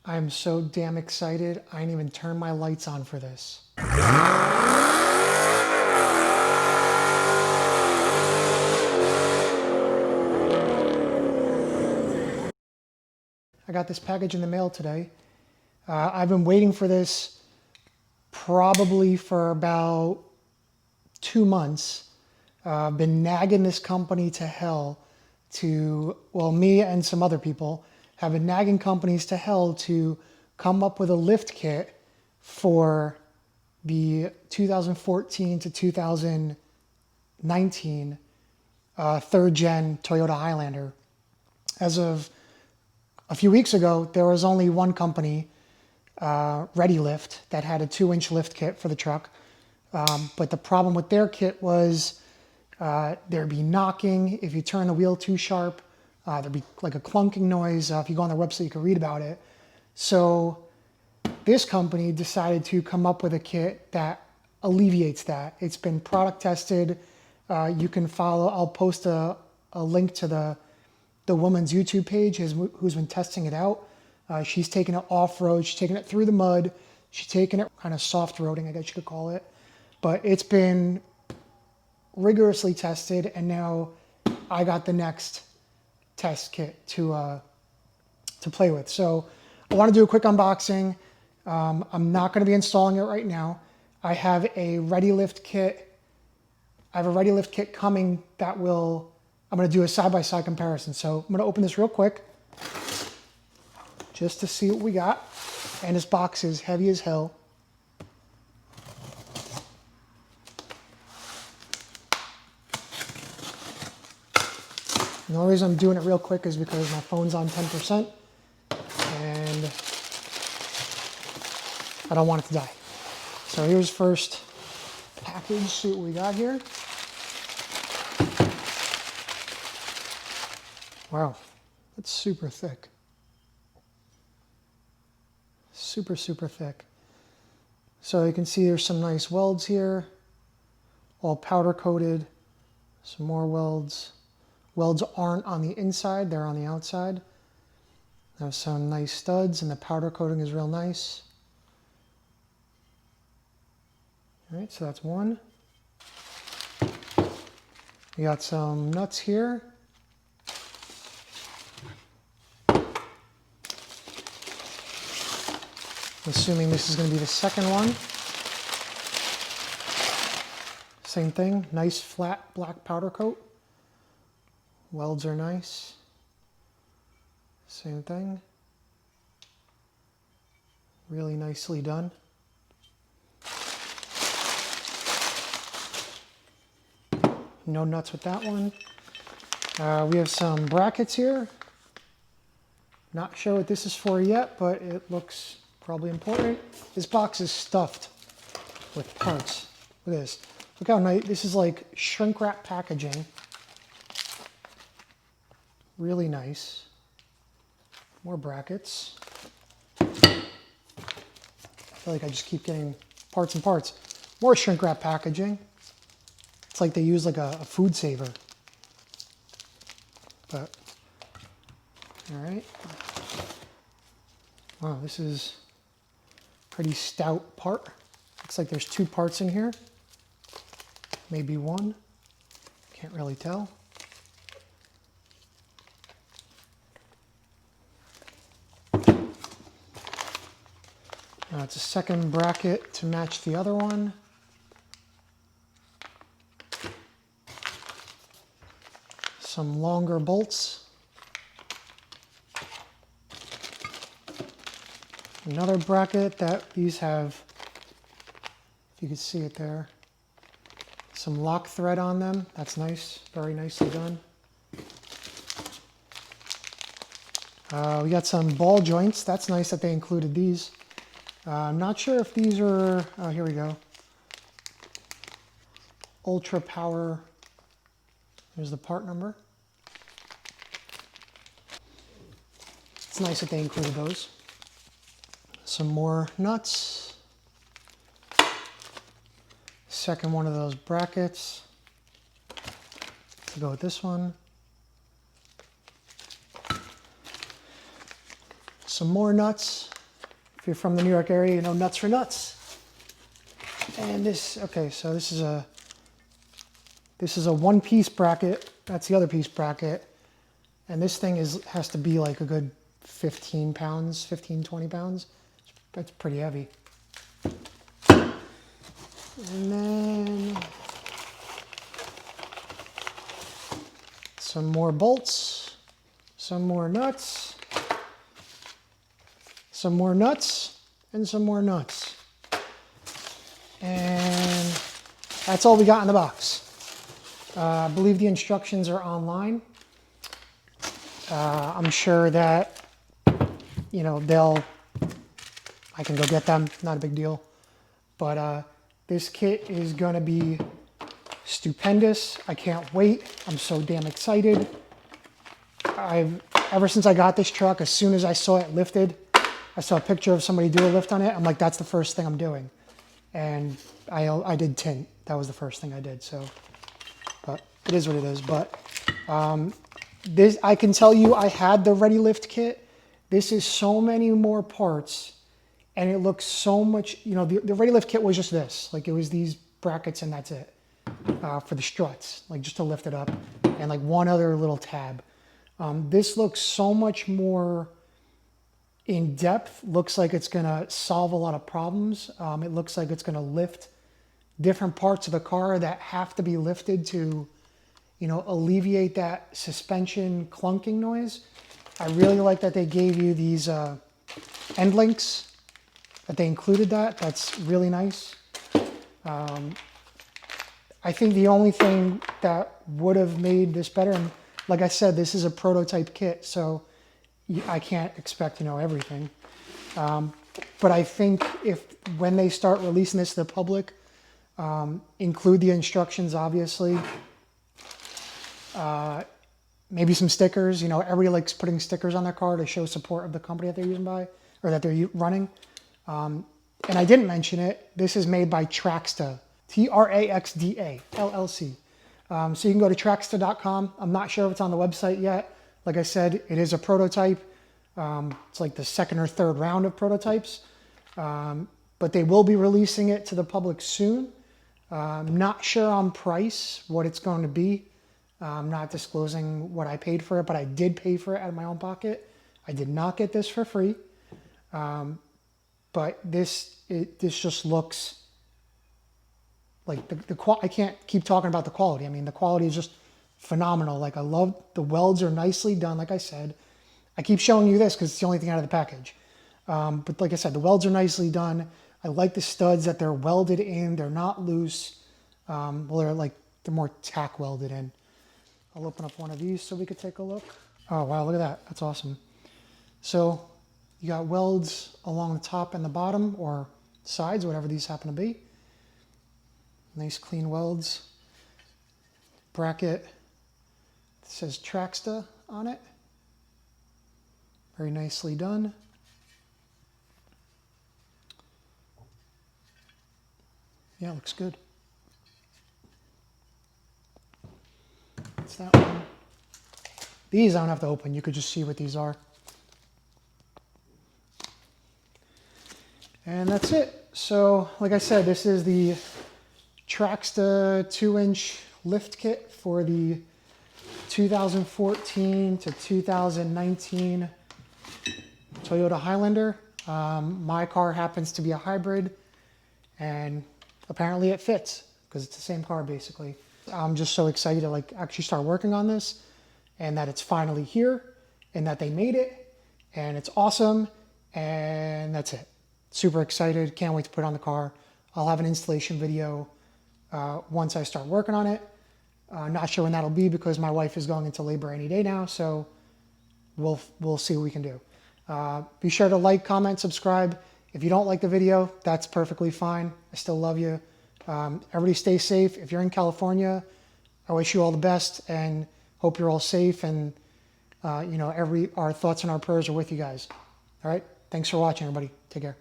I am so damn excited. I didn't even turn my lights on for this. I got this package in the mail today. I've been waiting for this probably for about 2 months. I've been nagging this company to hell me and some other people have been nagging companies to hell to come up with a lift kit for the 2014 to 2019 third gen Toyota Highlander. As of a few weeks ago, there was only one company, Ready Lift, that had a 2-inch lift kit for the truck. But the problem with their kit was there'd be knocking if you turn the wheel too sharp. There'd be like a clunking noise. If you go on their website, you can read about it. So this company decided to come up with a kit that alleviates that. It's been product tested. You can follow, I'll post a link to the woman's YouTube page who's been testing it out. She's taken it off-road, she's taken it through the mud, she's taken it kind of soft-roading, I guess you could call it. But it's been rigorously tested, and now I got the next test kit to play with. So I want to do a quick unboxing. I'm not going to be installing it right now. I have a Ready Lift kit. I have a Ready Lift kit coming that I'm going to do a side-by-side comparison. So I'm going to open this real quick just to see what we got. And this box is heavy as hell. The only reason I'm doing it real quick is because my phone's on 10% and I don't want it to die. So here's first package, see what we got here. Wow, that's super thick. Super, super thick. So you can see there's some nice welds here, all powder coated, some more welds. Welds aren't on the inside, they're on the outside. There's some nice studs, and the powder coating is real nice. All right, so that's one. We got some nuts here. I'm assuming this is going to be the second one. Same thing, nice flat black powder coat. Welds are nice. Same thing. Really nicely done. No nuts with that one. We have some brackets here. Not sure what this is for yet, but it looks probably important. This box is stuffed with parts. Look at this. Look how nice. This is like shrink wrap packaging. Really nice. More brackets. I feel like I just keep getting parts and parts. More shrink wrap packaging. It's like they use like a food saver. But, all right. Wow, this is pretty stout part. Looks like there's 2 parts in here. Maybe one. Can't really tell. It's a second bracket to match the other one. Some longer bolts. Another bracket that these have, if you can see it there, some lock thread on them. That's nice, very nicely done. We got some ball joints. That's nice that they included these. I'm not sure if these are, oh, here we go. Ultra Power, here's the part number. It's nice that they included those. Some more nuts. Second one of those brackets to go with this one. Some more nuts. If you're from the New York area, you know nuts for nuts. And this, okay, so this is a one-piece bracket. That's the other piece bracket. And this thing has to be like a good 15 pounds, 15, 20 pounds. That's pretty heavy. And then some more bolts, some more nuts, some more nuts, and some more nuts. And that's all we got in the box. I believe the instructions are online. I'm sure that, you know, I can go get them, not a big deal. But this kit is gonna be stupendous. I can't wait. I'm so damn excited. Ever since I got this truck, as soon as I saw it lifted, I saw a picture of somebody do a lift on it. I'm like, that's the first thing I'm doing. And I did tint. That was the first thing I did. So, but it is what it is. But this, I can tell you, I had the Ready Lift kit. This is so many more parts, and it looks so much. You know, the Ready Lift kit was just this. Like, it was these brackets, and that's it for the struts, like just to lift it up, and like one other little tab. This looks so much more in depth. Looks like it's gonna solve a lot of problems. It looks like it's gonna lift different parts of the car that have to be lifted to, you know, alleviate that suspension clunking noise. I really like that they gave you these end links, that they included that. That's really nice. I think the only thing that would have made this better, and like I said, this is a prototype kit, so I can't expect to know everything. But I think when they start releasing this to the public, include the instructions, obviously. Maybe some stickers. You know, everybody likes putting stickers on their car to show support of the company that they're using by, or that they're running. And I didn't mention it. This is made by Traxda, Traxda, LLC. So you can go to Traxda.com. I'm not sure if it's on the website yet. Like I said, it is a prototype. It's like the second or third round of prototypes. But they will be releasing it to the public soon. I'm not sure on price, what it's going to be. I'm not disclosing what I paid for it, but I did pay for it out of my own pocket. I did not get this for free. But this just looks like I can't keep talking about the quality. I mean, the quality is just phenomenal. Like, I love the welds are nicely done. Like I said, I keep showing you this because it's the only thing out of the package. But like I said, the welds are nicely done. I like the studs that they're welded in. They're not loose. Well, they're more tack welded in. I'll open up one of these so we could take a look. Oh, wow, look at that. That's awesome. So you got welds along the top and the bottom, or sides, whatever these happen to be. Nice clean welds. Bracket. It says Traxda on it. Very nicely done. Yeah, looks good. That's that one. These I don't have to open. You could just see what these are. And that's it. So, like I said, this is the Traxda 2-inch lift kit for the 2014 to 2019 Toyota Highlander. My car happens to be a hybrid, and apparently it fits because it's the same car basically. I'm just so excited to actually start working on this, and that it's finally here, and that they made it, and it's awesome, and that's it. Super excited. Can't wait to put it on the car. I'll have an installation video once I start working on it. Not sure when that'll be because my wife is going into labor any day now, so we'll see what we can do. Be sure to like, comment, subscribe. If you don't like the video, that's perfectly fine. I still love you. Everybody stay safe. If you're in California, I wish you all the best and hope you're all safe, and you know, our thoughts and our prayers are with you guys. All right? Thanks for watching, everybody. Take care.